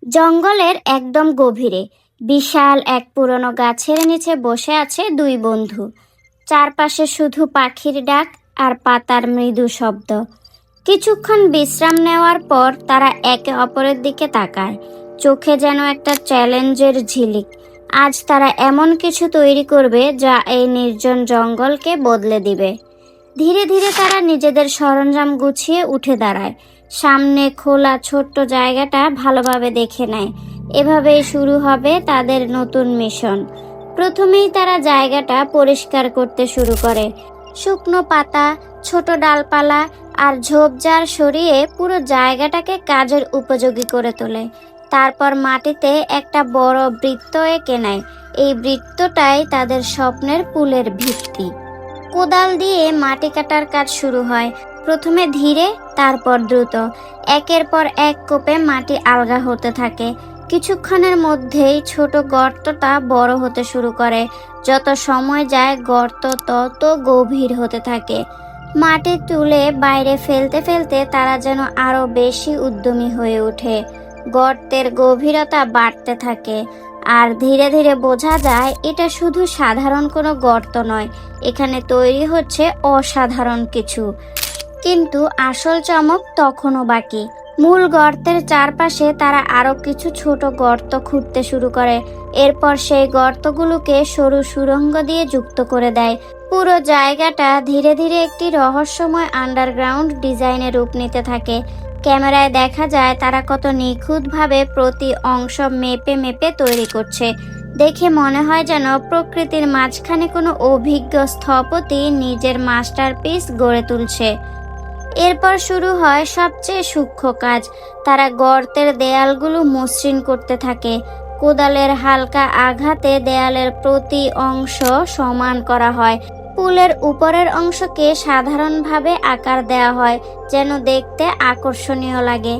জঙ্গলের একদম গভীরে বিশাল এক পুরনো গাছের নিচে বসে আছে দুই বন্ধু। চারপাশে শুধু পাখির ডাক আর পাতার মৃদু শব্দ। কিছুক্ষণ বিশ্রাম নেওয়ার পর তারা একে অপরের দিকে তাকায়, চোখে যেন একটা চ্যালেঞ্জের ঝিলিক। আজ তারা এমন কিছু তৈরি করবে যা এই নির্জন জঙ্গলকে বদলে দিবে। ধীরে ধীরে তারা নিজেদের সরঞ্জাম গুছিয়ে উঠে দাঁড়ায়, সামনে খোলা ছোট্ট জায়গাটা ভালোভাবে দেখে নেয়। এভাবেই শুরু হবে তাদের নতুন মিশন। প্রথমেই তারা জায়গাটা পরিষ্কার করতে শুরু করে। শুকনো পাতা, ছোট ডালপালা আর ঝোপঝাড় সরিয়ে পুরো জায়গাটাকে কাজের উপযোগী করে তোলে। তারপর মাটিতে একটা বড় বৃত্ত এঁকে নেয়। এই বৃত্তটাই তাদের স্বপ্নের পুলের ভিত্তি। কোদাল দিয়ে মাটি কাটার কাজ শুরু হয়, প্রথমে ধীরে, তারপর দ্রুত। একের পর এক কোপে মাটি আলগা হতে থাকে। কিছুক্ষণের মধ্যেই ছোট গর্তটা বড় হতে শুরু করে। যত সময় যায় গর্ত তত গভীর হতে থাকে। মাটি তুলে বাইরে ফেলতে ফেলতে তারা যেন আরো বেশি উদ্যমী হয়ে ওঠে। গর্তের গভীরতা বাড়তে থাকে আর ধীরে ধীরে বোঝা যায় এটা শুধু সাধারণ কোনো গর্ত নয়, এখানে তৈরি হচ্ছে অসাধারণ কিছু। কিন্তু আসল চমক তখনও বাকি। মূল গর্তের চারপাশে তারা আরো কিছু ছোট গর্ত খুঁড়তে শুরু করে। এরপর সেই গর্তগুলোকে সরু সুড়ঙ্গ দিয়ে যুক্ত করে দেয়। পুরো জায়গাটা ধীরে ধীরে একটি রহস্যময় আন্ডারগ্রাউন্ড ডিজাইনে রূপ নিতে থাকে। ক্যামেরায় দেখা যায় তারা কত নিখুঁতভাবে প্রতি অংশ মেপে মেপে তৈরি করছে। দেখে মনে হয় যেন প্রকৃতির মাঝখানে কোনো অভিজ্ঞ স্থপতি নিজের মাস্টারপিস গড়ে তুলছে। এরপর শুরু হয় সবচেয়ে সূক্ষ্ম কাজ। তারা গর্তের দেয়ালগুলো মসৃণ করতে থাকে। কোদালের হালকা আঘাতে দেয়ালের প্রতি অংশ সমান করা হয়। পুলের উপরের অংশকে সাধারণভাবে আকার দেওয়া হয় যেন দেখতে আকর্ষণীয় লাগে।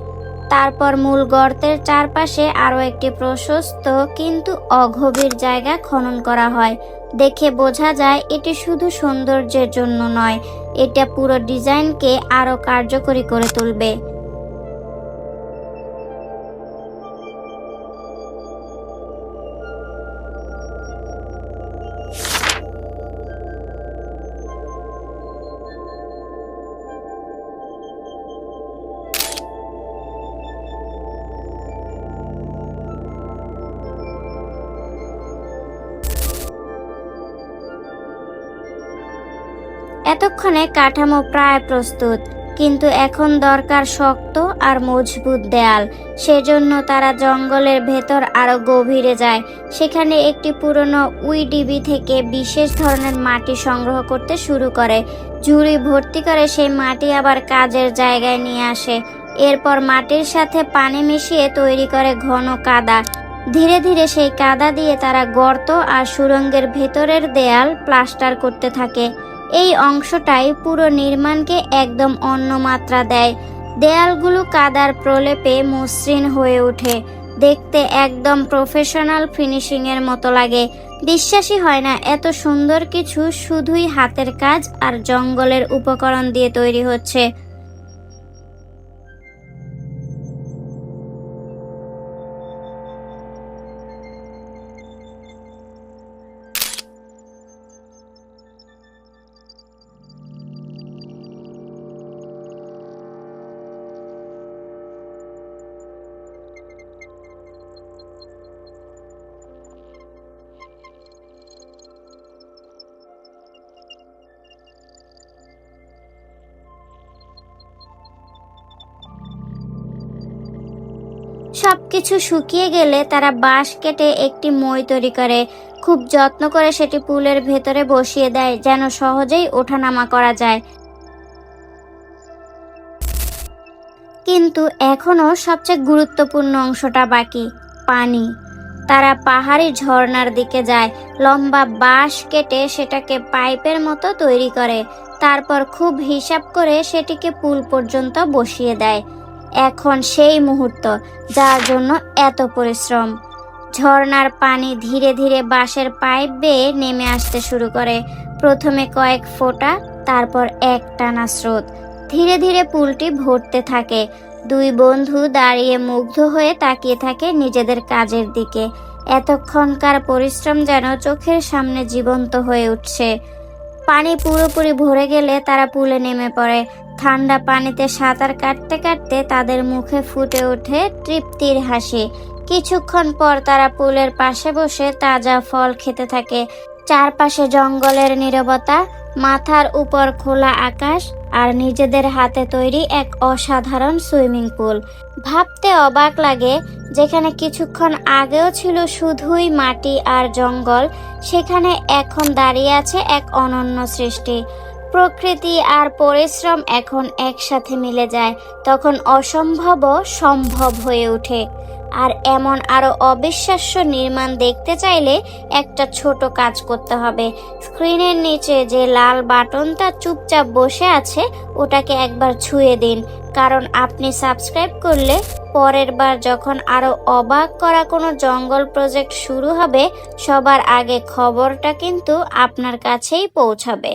তারপর মূল গর্তের চারপাশে আরও একটি প্রশস্ত কিন্তু অগভীর জায়গা খনন করা হয়। দেখে বোঝা যায় এটি শুধু সৌন্দর্যের জন্য নয়, এটা পুরো ডিজাইনকে আরো কার্যকরী করে তুলবে। এতক্ষণে কাঠামো প্রায় প্রস্তুত, কিন্তু এখন দরকার শক্ত আর মজবুত দেয়াল। সেজন্য তারা জঙ্গলের ভেতর আরো গভীরে যায়। সেখানে একটি পুরনো উইডিবি থেকে বিশেষ ধরনের মাটি সংগ্রহ করতে শুরু করে। ঝুড়ি ভর্তি করে সেই মাটি আবার কাজের জায়গায় নিয়ে আসে। এরপর মাটির সাথে পানি মিশিয়ে তৈরি করে ঘন কাদা। ধীরে ধীরে সেই কাদা দিয়ে তারা গর্ত আর সুড়ঙ্গের ভেতরের দেয়াল প্লাস্টার করতে থাকে। এই অংশটাই পুরো নির্মাণকে একদম অন্য মাত্রা দেয়। দেয়ালগুলো কাদার প্রলেপে মসৃণ হয়ে ওঠে, দেখতে একদম প্রফেশনাল ফিনিশিংয়ের মতো লাগে। বিশ্বাসই হয় না এত সুন্দর কিছু শুধুই হাতের কাজ আর জঙ্গলের উপকরণ দিয়ে তৈরি হচ্ছে। সবকিছু শুকিয়ে গেলে তারা বাঁশ কেটে একটি মই তৈরি করে। খুব যত্ন করে সেটি পুলের ভেতরে বসিয়ে দেয় যেন সহজেই ওঠানামা করা যায়। কিন্তু এখনো সবচেয়ে গুরুত্বপূর্ণ অংশটা বাকি, পানি। তারা পাহাড়ি ঝর্ণার দিকে যায়। লম্বা বাঁশ কেটে সেটাকে পাইপের মতো তৈরি করে। তারপর খুব হিসাব করে সেটিকে পুল পর্যন্ত বসিয়ে দেয়। এখন সেই মুহূর্ত যার জন্য এত পরিশ্রম। ঝর্ণার পানি ধীরে ধীরে বাঁশের পাইপ বেয়ে নেমে আসতে শুরু করে। প্রথমে কয়েক ফোঁটা, তারপর এক টানা স্রোত। ধীরে ধীরে পুলটি ভরতে থাকে। দুই বন্ধু দাঁড়িয়ে মুগ্ধ হয়ে তাকিয়ে থাকে নিজেদের কাজের দিকে। এতক্ষণকার পরিশ্রম যেন চোখের সামনে জীবন্ত হয়ে উঠছে। পানি পুরোপুরি ভরে গেলে তারা পুলে নেমে পড়ে। ঠান্ডা পানিতে সাঁতার কাটতে কাটতে তাদের মুখে ফুটে ওঠে তৃপ্তির হাসি। কিছুক্ষণ পর তারা পুলের পাশে বসে তাজা ফল খেতে থাকে। চারপাশে জঙ্গলের নীরবতা, মাথার উপর খোলা আকাশ আর নিজেদের হাতে তৈরি এক অসাধারণ সুইমিং পুল। ভাবতে অবাক লাগে, যেখানে কিছুক্ষণ আগেও ছিল শুধুই মাটি আর জঙ্গল, সেখানে এখন দাঁড়িয়ে আছে এক অনন্য সৃষ্টি। প্রকৃতি আর পরিশ্রম এখন একসাথে মিলে যায়, তখন অসম্ভবও সম্ভব হয়ে ওঠে। আর এমন আরো অবিশ্বাস্য নির্মাণ দেখতে চাইলে একটা ছোট কাজ করতে হবে। স্ক্রিনের নিচে যে লাল বাটনটা চুপচাপ বসে আছে, ওটাকে একবার ছুঁয়ে দিন, কারণ আপনি সাবস্ক্রাইব করলে পরের বার যখন আরো অবাক করা কোনো জঙ্গল প্রজেক্ট শুরু হবে, সবার আগে খবরটা কিন্তু আপনার কাছেই পৌঁছাবে।